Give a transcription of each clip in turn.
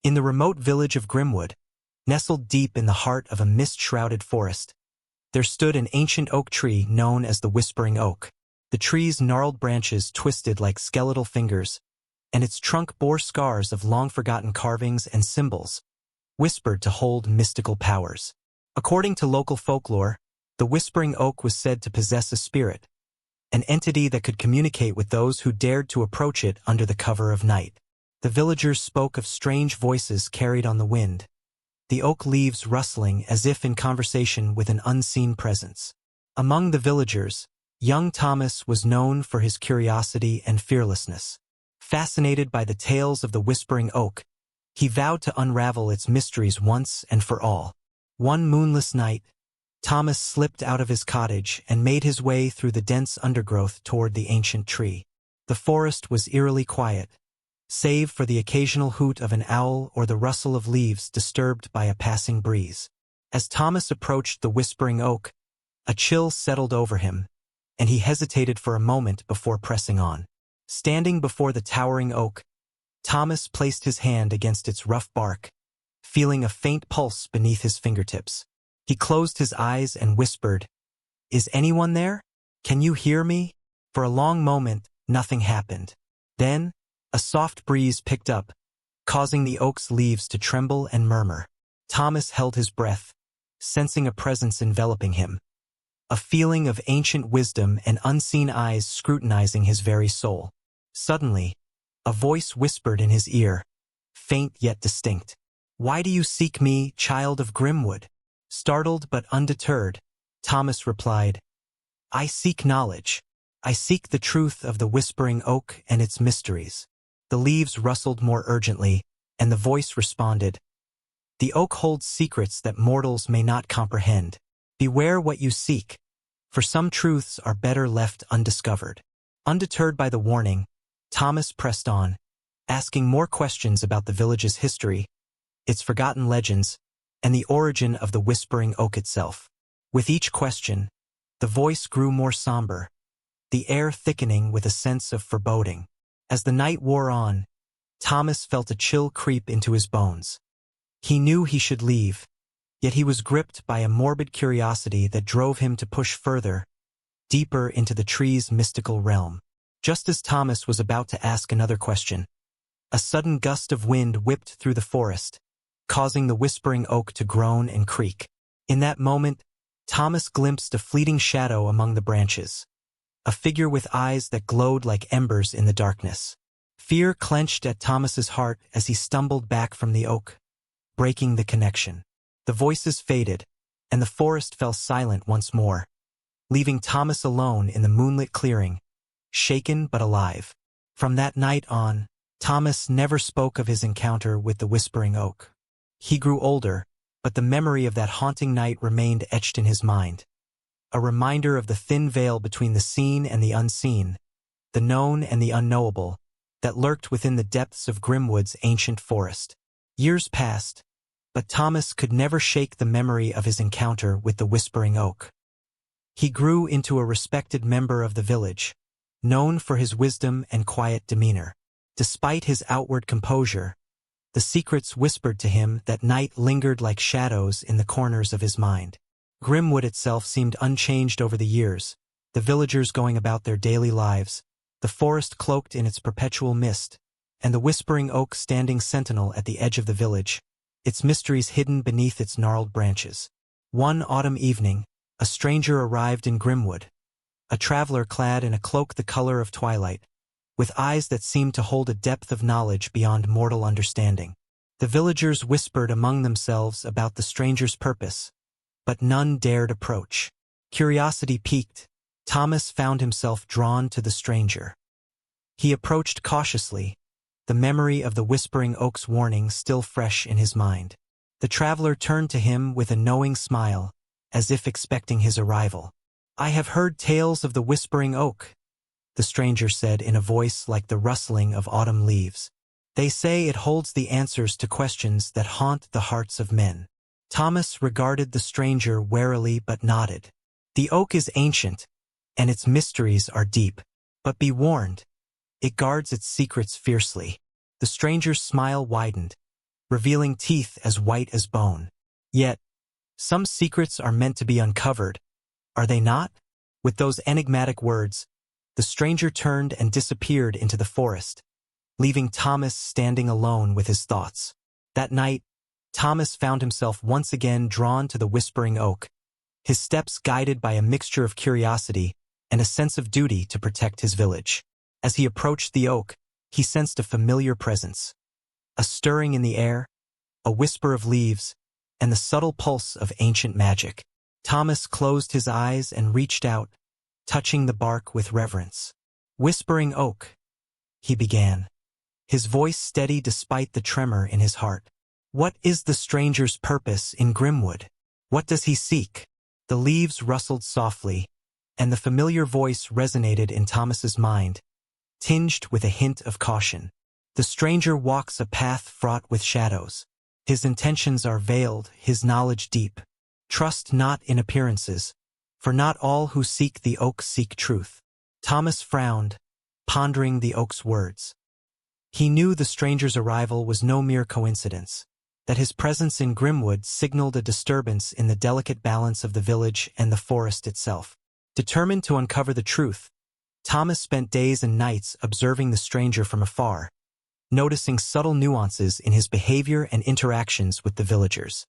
In the remote village of Grimwood, nestled deep in the heart of a mist-shrouded forest, there stood an ancient oak tree known as the Whispering Oak. The tree's gnarled branches twisted like skeletal fingers, and its trunk bore scars of long-forgotten carvings and symbols, whispered to hold mystical powers. According to local folklore, the Whispering Oak was said to possess a spirit, an entity that could communicate with those who dared to approach it under the cover of night. The villagers spoke of strange voices carried on the wind, the oak leaves rustling as if in conversation with an unseen presence. Among the villagers, young Thomas was known for his curiosity and fearlessness. Fascinated by the tales of the Whispering Oak, he vowed to unravel its mysteries once and for all. One moonless night, Thomas slipped out of his cottage and made his way through the dense undergrowth toward the ancient tree. The forest was eerily quiet, save for the occasional hoot of an owl or the rustle of leaves disturbed by a passing breeze. As Thomas approached the Whispering Oak, a chill settled over him, and he hesitated for a moment before pressing on. Standing before the towering oak, Thomas placed his hand against its rough bark, feeling a faint pulse beneath his fingertips. He closed his eyes and whispered, "Is anyone there? Can you hear me?" For a long moment, nothing happened. Then, a soft breeze picked up, causing the oak's leaves to tremble and murmur. Thomas held his breath, sensing a presence enveloping him, a feeling of ancient wisdom and unseen eyes scrutinizing his very soul. Suddenly, a voice whispered in his ear, faint yet distinct. "Why do you seek me, child of Grimwood?" Startled but undeterred, Thomas replied, "I seek knowledge. I seek the truth of the Whispering Oak and its mysteries." The leaves rustled more urgently, and the voice responded, "The oak holds secrets that mortals may not comprehend. Beware what you seek, for some truths are better left undiscovered." Undeterred by the warning, Thomas pressed on, asking more questions about the village's history, its forgotten legends, and the origin of the Whispering Oak itself. With each question, the voice grew more somber, the air thickening with a sense of foreboding. As the night wore on, Thomas felt a chill creep into his bones. He knew he should leave, yet he was gripped by a morbid curiosity that drove him to push further, deeper into the tree's mystical realm. Just as Thomas was about to ask another question, a sudden gust of wind whipped through the forest, causing the Whispering Oak to groan and creak. In that moment, Thomas glimpsed a fleeting shadow among the branches, a figure with eyes that glowed like embers in the darkness. Fear clenched at Thomas's heart as he stumbled back from the oak, breaking the connection. The voices faded, and the forest fell silent once more, leaving Thomas alone in the moonlit clearing, shaken but alive. From that night on, Thomas never spoke of his encounter with the Whispering Oak. He grew older, but the memory of that haunting night remained etched in his mind, a reminder of the thin veil between the seen and the unseen, the known and the unknowable, that lurked within the depths of Grimwood's ancient forest. Years passed, but Thomas could never shake the memory of his encounter with the Whispering Oak. He grew into a respected member of the village, known for his wisdom and quiet demeanor. Despite his outward composure, the secrets whispered to him that night lingered like shadows in the corners of his mind. Grimwood itself seemed unchanged over the years, the villagers going about their daily lives, the forest cloaked in its perpetual mist, and the Whispering Oak standing sentinel at the edge of the village, its mysteries hidden beneath its gnarled branches. One autumn evening, a stranger arrived in Grimwood, a traveler clad in a cloak the color of twilight, with eyes that seemed to hold a depth of knowledge beyond mortal understanding. The villagers whispered among themselves about the stranger's purpose, but none dared approach. Curiosity piqued, Thomas found himself drawn to the stranger. He approached cautiously, the memory of the Whispering Oak's warning still fresh in his mind. The traveler turned to him with a knowing smile, as if expecting his arrival. "I have heard tales of the Whispering Oak," the stranger said in a voice like the rustling of autumn leaves. "They say it holds the answers to questions that haunt the hearts of men." Thomas regarded the stranger warily but nodded. "The oak is ancient, and its mysteries are deep. But be warned, it guards its secrets fiercely." The stranger's smile widened, revealing teeth as white as bone. Yet, some secrets are meant to be uncovered, are they not? With those enigmatic words, the stranger turned and disappeared into the forest, leaving Thomas standing alone with his thoughts. That night, Thomas found himself once again drawn to the Whispering Oak, his steps guided by a mixture of curiosity and a sense of duty to protect his village. As he approached the oak, he sensed a familiar presence, a stirring in the air, a whisper of leaves, and the subtle pulse of ancient magic. Thomas closed his eyes and reached out, touching the bark with reverence. "Whispering Oak," he began, his voice steady despite the tremor in his heart. "What is the stranger's purpose in Grimwood? What does he seek?" The leaves rustled softly, and the familiar voice resonated in Thomas's mind, tinged with a hint of caution. "The stranger walks a path fraught with shadows. His intentions are veiled, his knowledge deep. Trust not in appearances, for not all who seek the oak seek truth." Thomas frowned, pondering the oak's words. He knew the stranger's arrival was no mere coincidence, that his presence in Grimwood signaled a disturbance in the delicate balance of the village and the forest itself. Determined to uncover the truth, Thomas spent days and nights observing the stranger from afar, noticing subtle nuances in his behavior and interactions with the villagers.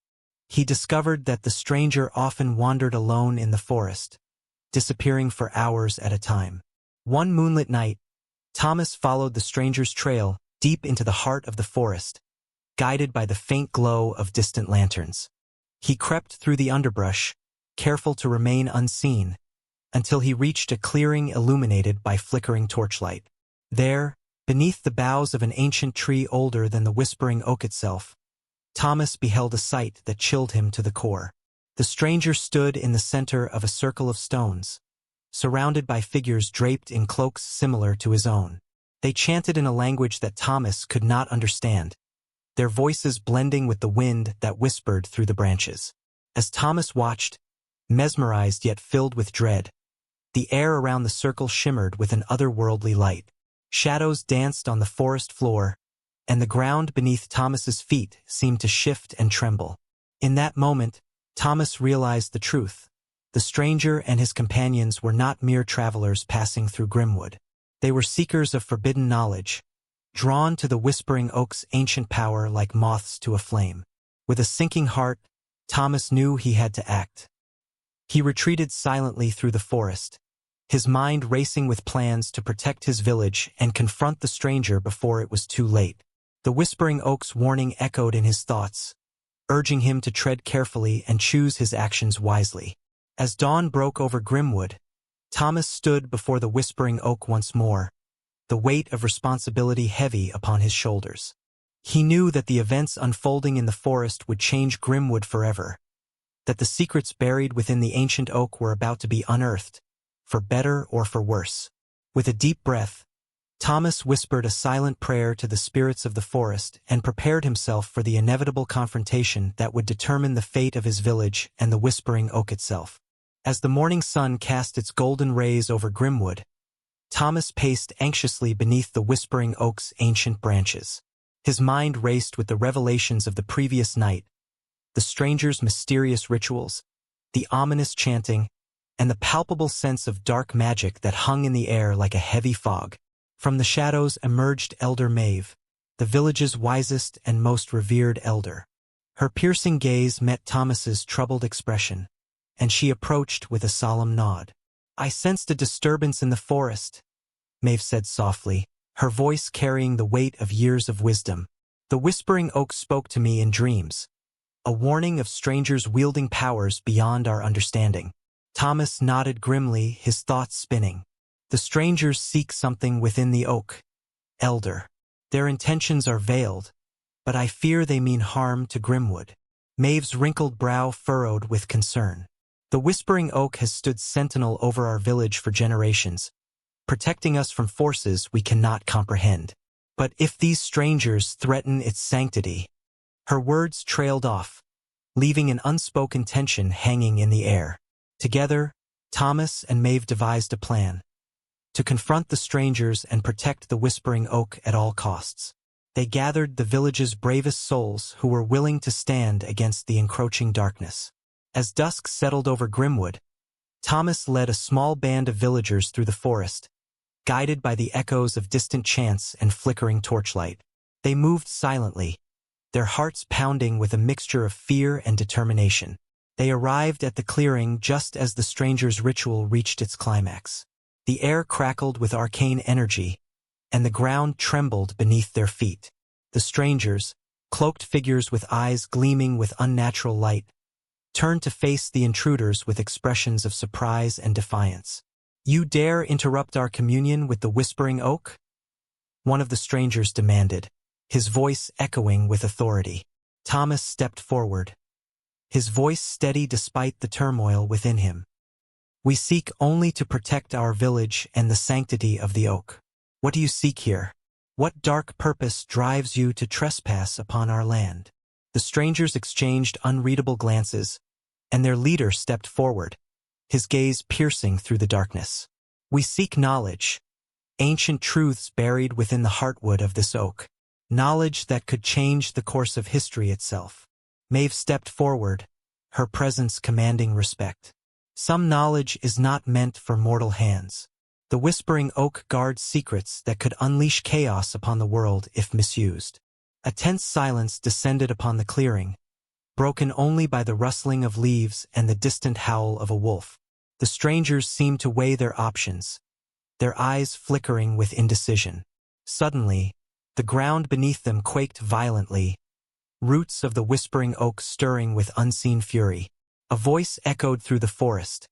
He discovered that the stranger often wandered alone in the forest, disappearing for hours at a time. One moonlit night, Thomas followed the stranger's trail deep into the heart of the forest, guided by the faint glow of distant lanterns. He crept through the underbrush, careful to remain unseen, until he reached a clearing illuminated by flickering torchlight. There, beneath the boughs of an ancient tree older than the Whispering Oak itself, Thomas beheld a sight that chilled him to the core. The stranger stood in the center of a circle of stones, surrounded by figures draped in cloaks similar to his own. They chanted in a language that Thomas could not understand, their voices blending with the wind that whispered through the branches. As Thomas watched, mesmerized yet filled with dread, the air around the circle shimmered with an otherworldly light. Shadows danced on the forest floor, and the ground beneath Thomas's feet seemed to shift and tremble. In that moment, Thomas realized the truth. The stranger and his companions were not mere travelers passing through Grimwood. They were seekers of forbidden knowledge, drawn to the Whispering Oak's ancient power like moths to a flame. With a sinking heart, Thomas knew he had to act. He retreated silently through the forest, his mind racing with plans to protect his village and confront the stranger before it was too late. The Whispering Oak's warning echoed in his thoughts, urging him to tread carefully and choose his actions wisely. As dawn broke over Grimwood, Thomas stood before the Whispering Oak once more, the weight of responsibility heavy upon his shoulders. He knew that the events unfolding in the forest would change Grimwood forever, that the secrets buried within the ancient oak were about to be unearthed, for better or for worse. With a deep breath, Thomas whispered a silent prayer to the spirits of the forest and prepared himself for the inevitable confrontation that would determine the fate of his village and the Whispering Oak itself. As the morning sun cast its golden rays over Grimwood, Thomas paced anxiously beneath the Whispering Oak's ancient branches. His mind raced with the revelations of the previous night, the stranger's mysterious rituals, the ominous chanting, and the palpable sense of dark magic that hung in the air like a heavy fog. From the shadows emerged Elder Maeve, the village's wisest and most revered elder. Her piercing gaze met Thomas's troubled expression, and she approached with a solemn nod. "I sensed a disturbance in the forest," Maeve said softly, her voice carrying the weight of years of wisdom. "The Whispering Oak spoke to me in dreams, a warning of strangers wielding powers beyond our understanding." Thomas nodded grimly, his thoughts spinning. "The strangers seek something within the oak, Elder. Their intentions are veiled, but I fear they mean harm to Grimwood." Maeve's wrinkled brow furrowed with concern. "The Whispering Oak has stood sentinel over our village for generations, protecting us from forces we cannot comprehend. But if these strangers threaten its sanctity—" Her words trailed off, leaving an unspoken tension hanging in the air. Together, Thomas and Maeve devised a plan to confront the strangers and protect the Whispering Oak at all costs. They gathered the village's bravest souls who were willing to stand against the encroaching darkness. As dusk settled over Grimwood, Thomas led a small band of villagers through the forest, guided by the echoes of distant chants and flickering torchlight. They moved silently, their hearts pounding with a mixture of fear and determination. They arrived at the clearing just as the stranger's ritual reached its climax. The air crackled with arcane energy, and the ground trembled beneath their feet. The strangers, cloaked figures with eyes gleaming with unnatural light, turned to face the intruders with expressions of surprise and defiance. "You dare interrupt our communion with the Whispering Oak?" one of the strangers demanded, his voice echoing with authority. Thomas stepped forward, his voice steady despite the turmoil within him. "We seek only to protect our village and the sanctity of the oak. What do you seek here? What dark purpose drives you to trespass upon our land?" The strangers exchanged unreadable glances, and their leader stepped forward, his gaze piercing through the darkness. "We seek knowledge, ancient truths buried within the heartwood of this oak. Knowledge that could change the course of history itself." Maeve stepped forward, her presence commanding respect. "Some knowledge is not meant for mortal hands. The Whispering Oak guards secrets that could unleash chaos upon the world if misused." A tense silence descended upon the clearing, broken only by the rustling of leaves and the distant howl of a wolf. The strangers seemed to weigh their options, their eyes flickering with indecision. Suddenly, the ground beneath them quaked violently, roots of the Whispering Oak stirring with unseen fury. A voice echoed through the forest,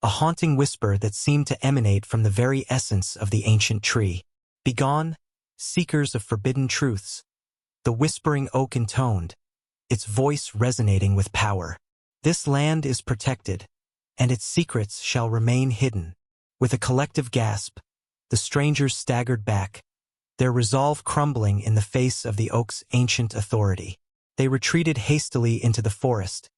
a haunting whisper that seemed to emanate from the very essence of the ancient tree. "Begone, seekers of forbidden truths," the Whispering Oak intoned, its voice resonating with power. "This land is protected, and its secrets shall remain hidden." With a collective gasp, the strangers staggered back, their resolve crumbling in the face of the oak's ancient authority. They retreated hastily into the forest,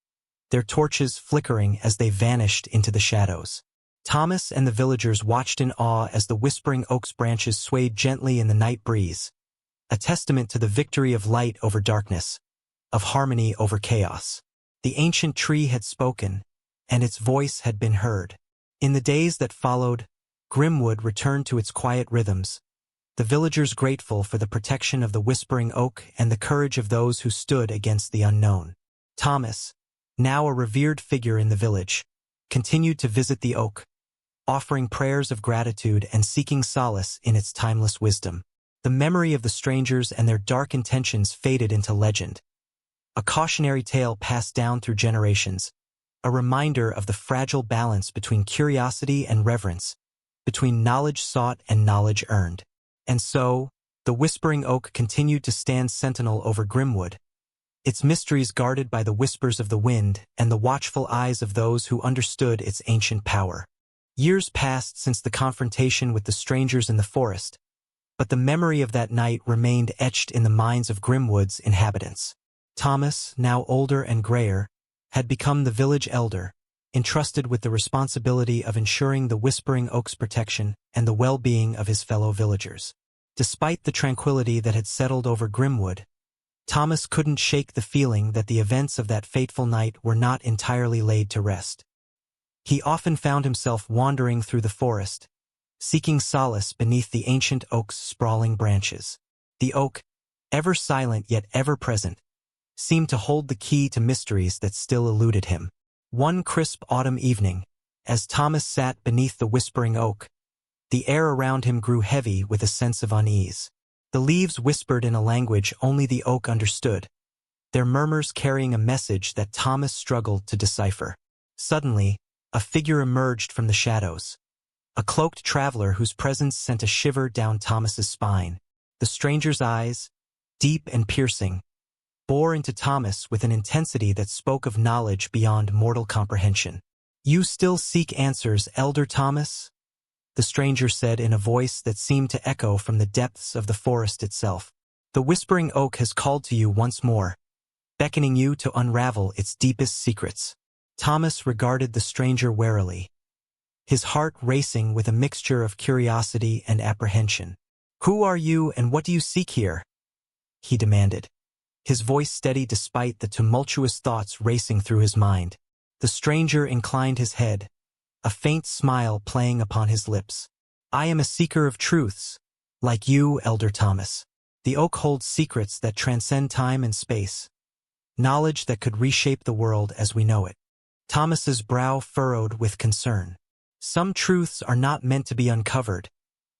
their torches flickering as they vanished into the shadows. Thomas and the villagers watched in awe as the Whispering Oak's branches swayed gently in the night breeze, a testament to the victory of light over darkness, of harmony over chaos. The ancient tree had spoken, and its voice had been heard. In the days that followed, Grimwood returned to its quiet rhythms, the villagers grateful for the protection of the Whispering Oak and the courage of those who stood against the unknown. Thomas, now a revered figure in the village, continued to visit the oak, offering prayers of gratitude and seeking solace in its timeless wisdom. The memory of the strangers and their dark intentions faded into legend, a cautionary tale passed down through generations, a reminder of the fragile balance between curiosity and reverence, between knowledge sought and knowledge earned. And so, the Whispering Oak continued to stand sentinel over Grimwood, its mysteries guarded by the whispers of the wind and the watchful eyes of those who understood its ancient power. Years passed since the confrontation with the strangers in the forest, but the memory of that night remained etched in the minds of Grimwood's inhabitants. Thomas, now older and grayer, had become the village elder, entrusted with the responsibility of ensuring the Whispering Oak's protection and the well-being of his fellow villagers. Despite the tranquility that had settled over Grimwood, Thomas couldn't shake the feeling that the events of that fateful night were not entirely laid to rest. He often found himself wandering through the forest, seeking solace beneath the ancient oak's sprawling branches. The oak, ever silent yet ever present, seemed to hold the key to mysteries that still eluded him. One crisp autumn evening, as Thomas sat beneath the Whispering Oak, the air around him grew heavy with a sense of unease. The leaves whispered in a language only the oak understood, their murmurs carrying a message that Thomas struggled to decipher. Suddenly, a figure emerged from the shadows, a cloaked traveler whose presence sent a shiver down Thomas's spine. The stranger's eyes, deep and piercing, bore into Thomas with an intensity that spoke of knowledge beyond mortal comprehension. "You still seek answers, Elder Thomas?" the stranger said in a voice that seemed to echo from the depths of the forest itself. "The Whispering Oak has called to you once more, beckoning you to unravel its deepest secrets." Thomas regarded the stranger warily, his heart racing with a mixture of curiosity and apprehension. "Who are you and what do you seek here?" he demanded, his voice steady despite the tumultuous thoughts racing through his mind. The stranger inclined his head, a faint smile playing upon his lips. I am a seeker of truths, like you, Elder Thomas. The oak holds secrets that transcend time and space, knowledge that could reshape the world as we know it. Thomas's brow furrowed with concern. Some truths are not meant to be uncovered,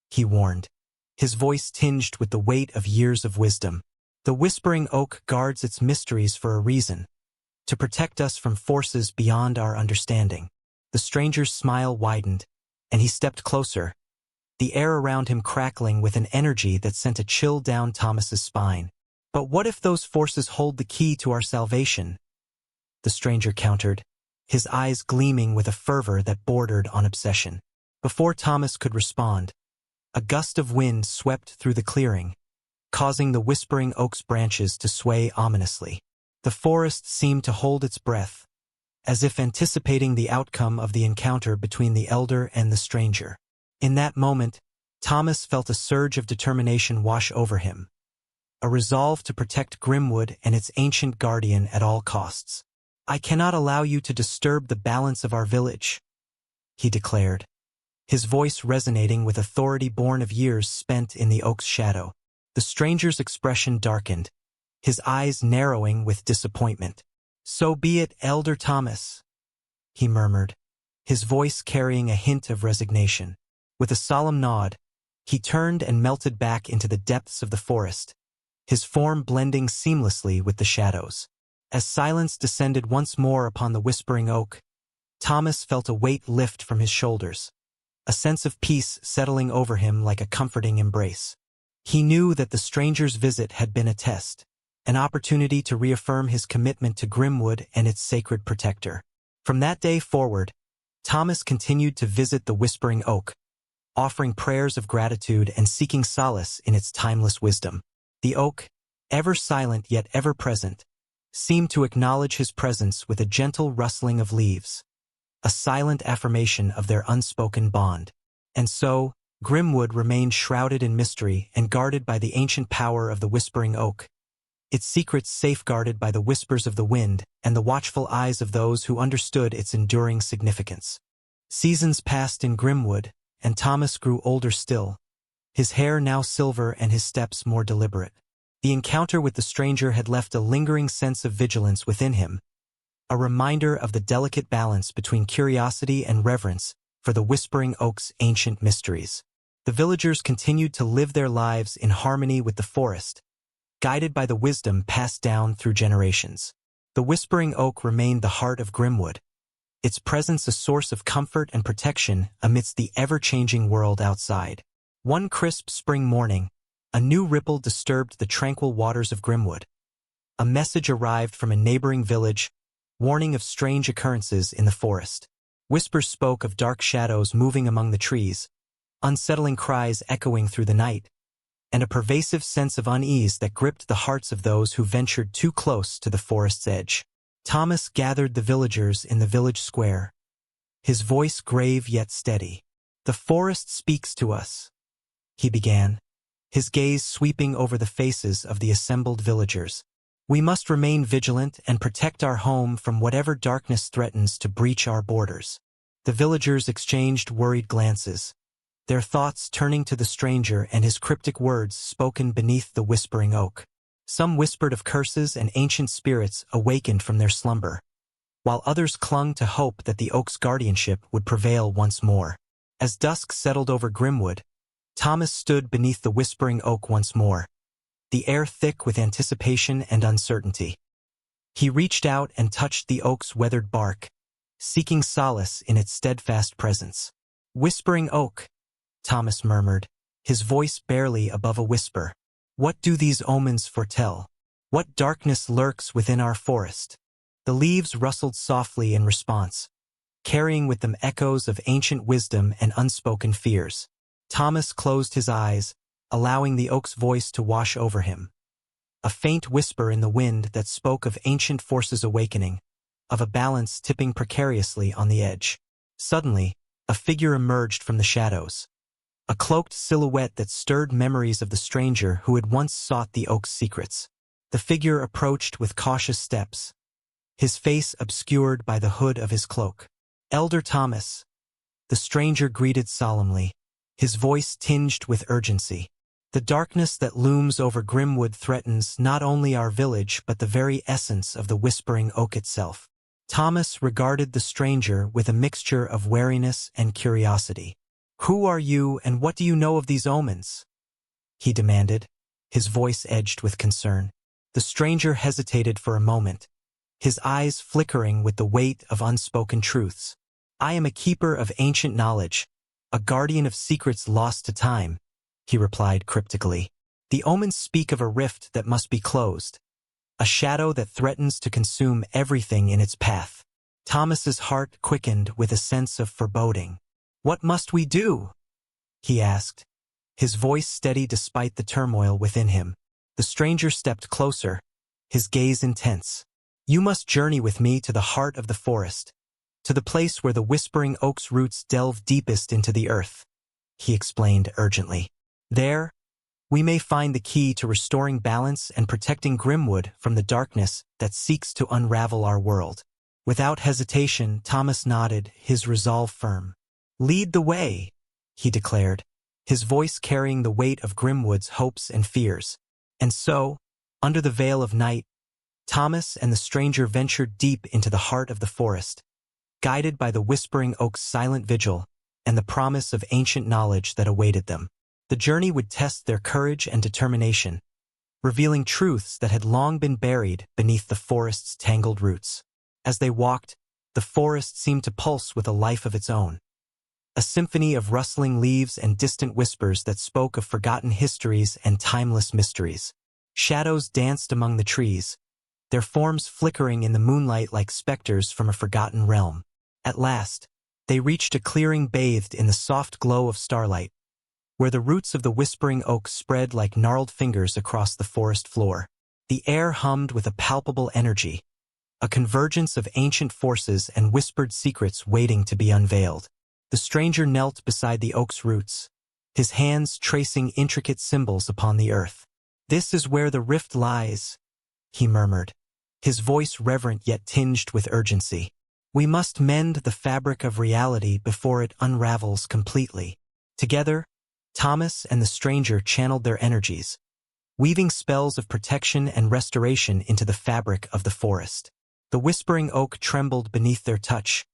he warned, his voice tinged with the weight of years of wisdom. The Whispering Oak guards its mysteries for a reason, to protect us from forces beyond our understanding. The stranger's smile widened, and he stepped closer, the air around him crackling with an energy that sent a chill down Thomas's spine. But what if those forces hold the key to our salvation? The stranger countered, his eyes gleaming with a fervor that bordered on obsession. Before Thomas could respond, a gust of wind swept through the clearing, causing the Whispering Oak's branches to sway ominously. The forest seemed to hold its breath, as if anticipating the outcome of the encounter between the elder and the stranger. In that moment, Thomas felt a surge of determination wash over him, a resolve to protect Grimwood and its ancient guardian at all costs. I cannot allow you to disturb the balance of our village, he declared, his voice resonating with authority born of years spent in the oak's shadow. The stranger's expression darkened, his eyes narrowing with disappointment. So be it, Elder Thomas, he murmured, his voice carrying a hint of resignation. With a solemn nod, he turned and melted back into the depths of the forest, his form blending seamlessly with the shadows. As silence descended once more upon the Whispering Oak, Thomas felt a weight lift from his shoulders, a sense of peace settling over him like a comforting embrace. He knew that the stranger's visit had been a test, an opportunity to reaffirm his commitment to Grimwood and its sacred protector. From that day forward, Thomas continued to visit the Whispering Oak, offering prayers of gratitude and seeking solace in its timeless wisdom. The oak, ever silent yet ever present, seemed to acknowledge his presence with a gentle rustling of leaves, a silent affirmation of their unspoken bond. And so, Grimwood remained shrouded in mystery and guarded by the ancient power of the Whispering Oak, its secrets safeguarded by the whispers of the wind and the watchful eyes of those who understood its enduring significance. Seasons passed in Grimwood, and Thomas grew older still, his hair now silver and his steps more deliberate. The encounter with the stranger had left a lingering sense of vigilance within him, a reminder of the delicate balance between curiosity and reverence for the Whispering Oak's ancient mysteries. The villagers continued to live their lives in harmony with the forest, guided by the wisdom passed down through generations. The Whispering Oak remained the heart of Grimwood, its presence a source of comfort and protection amidst the ever-changing world outside. One crisp spring morning, a new ripple disturbed the tranquil waters of Grimwood. A message arrived from a neighboring village, warning of strange occurrences in the forest. Whispers spoke of dark shadows moving among the trees, unsettling cries echoing through the night, and a pervasive sense of unease that gripped the hearts of those who ventured too close to the forest's edge. Thomas gathered the villagers in the village square, his voice grave yet steady. The forest speaks to us, he began, his gaze sweeping over the faces of the assembled villagers. We must remain vigilant and protect our home from whatever darkness threatens to breach our borders. The villagers exchanged worried glances, their thoughts turning to the stranger and his cryptic words spoken beneath the Whispering Oak. Some whispered of curses and ancient spirits awakened from their slumber, while others clung to hope that the oak's guardianship would prevail once more. As dusk settled over Grimwood, Thomas stood beneath the Whispering Oak once more, the air thick with anticipation and uncertainty. He reached out and touched the oak's weathered bark, seeking solace in its steadfast presence. Whispering Oak, Thomas murmured, his voice barely above a whisper. What do these omens foretell? What darkness lurks within our forest? The leaves rustled softly in response, carrying with them echoes of ancient wisdom and unspoken fears. Thomas closed his eyes, allowing the oak's voice to wash over him. A faint whisper in the wind that spoke of ancient forces awakening, of a balance tipping precariously on the edge. Suddenly, a figure emerged from the shadows, a cloaked silhouette that stirred memories of the stranger who had once sought the oak's secrets. The figure approached with cautious steps, his face obscured by the hood of his cloak. "Elder Thomas," the stranger greeted solemnly, his voice tinged with urgency. "The darkness that looms over Grimwood threatens not only our village but the very essence of the Whispering Oak itself." Thomas regarded the stranger with a mixture of wariness and curiosity. "Who are you and what do you know of these omens?" he demanded, his voice edged with concern. The stranger hesitated for a moment, his eyes flickering with the weight of unspoken truths. "I am a keeper of ancient knowledge, a guardian of secrets lost to time," he replied cryptically. "The omens speak of a rift that must be closed, a shadow that threatens to consume everything in its path." Thomas's heart quickened with a sense of foreboding. "What must we do?" he asked, his voice steady despite the turmoil within him. The stranger stepped closer, his gaze intense. "You must journey with me to the heart of the forest, to the place where the Whispering Oak's roots delve deepest into the earth," he explained urgently. "There, we may find the key to restoring balance and protecting Grimwood from the darkness that seeks to unravel our world." Without hesitation, Thomas nodded, his resolve firm. "Lead the way," he declared, his voice carrying the weight of Grimwood's hopes and fears. And so, under the veil of night, Thomas and the stranger ventured deep into the heart of the forest, guided by the Whispering Oak's silent vigil and the promise of ancient knowledge that awaited them. The journey would test their courage and determination, revealing truths that had long been buried beneath the forest's tangled roots. As they walked, the forest seemed to pulse with a life of its own, a symphony of rustling leaves and distant whispers that spoke of forgotten histories and timeless mysteries. Shadows danced among the trees, their forms flickering in the moonlight like specters from a forgotten realm. At last, they reached a clearing bathed in the soft glow of starlight, where the roots of the Whispering Oak spread like gnarled fingers across the forest floor. The air hummed with a palpable energy, a convergence of ancient forces and whispered secrets waiting to be unveiled. The stranger knelt beside the oak's roots, his hands tracing intricate symbols upon the earth. "This is where the rift lies," he murmured, his voice reverent yet tinged with urgency. "We must mend the fabric of reality before it unravels completely." Together, Thomas and the stranger channeled their energies, weaving spells of protection and restoration into the fabric of the forest. The Whispering Oak trembled beneath their touch,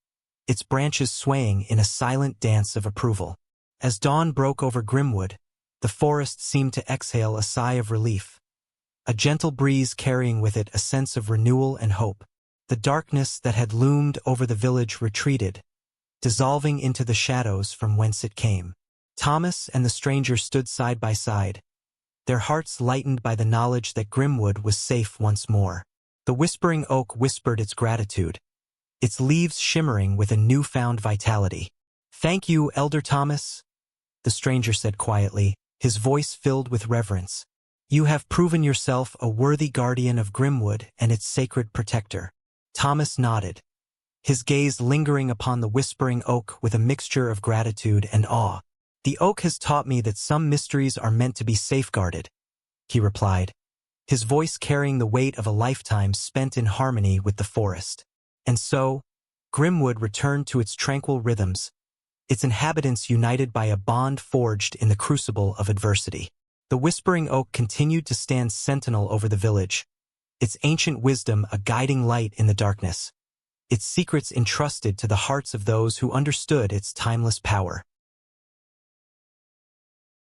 its branches swaying in a silent dance of approval. As dawn broke over Grimwood, the forest seemed to exhale a sigh of relief, a gentle breeze carrying with it a sense of renewal and hope. The darkness that had loomed over the village retreated, dissolving into the shadows from whence it came. Thomas and the stranger stood side by side, their hearts lightened by the knowledge that Grimwood was safe once more. The Whispering Oak whispered its gratitude, its leaves shimmering with a newfound vitality. "Thank you, Elder Thomas," the stranger said quietly, his voice filled with reverence. "You have proven yourself a worthy guardian of Grimwood and its sacred protector." Thomas nodded, his gaze lingering upon the Whispering Oak with a mixture of gratitude and awe. "The oak has taught me that some mysteries are meant to be safeguarded," he replied, his voice carrying the weight of a lifetime spent in harmony with the forest. And so, Grimwood returned to its tranquil rhythms, its inhabitants united by a bond forged in the crucible of adversity. The Whispering Oak continued to stand sentinel over the village, its ancient wisdom a guiding light in the darkness, its secrets entrusted to the hearts of those who understood its timeless power.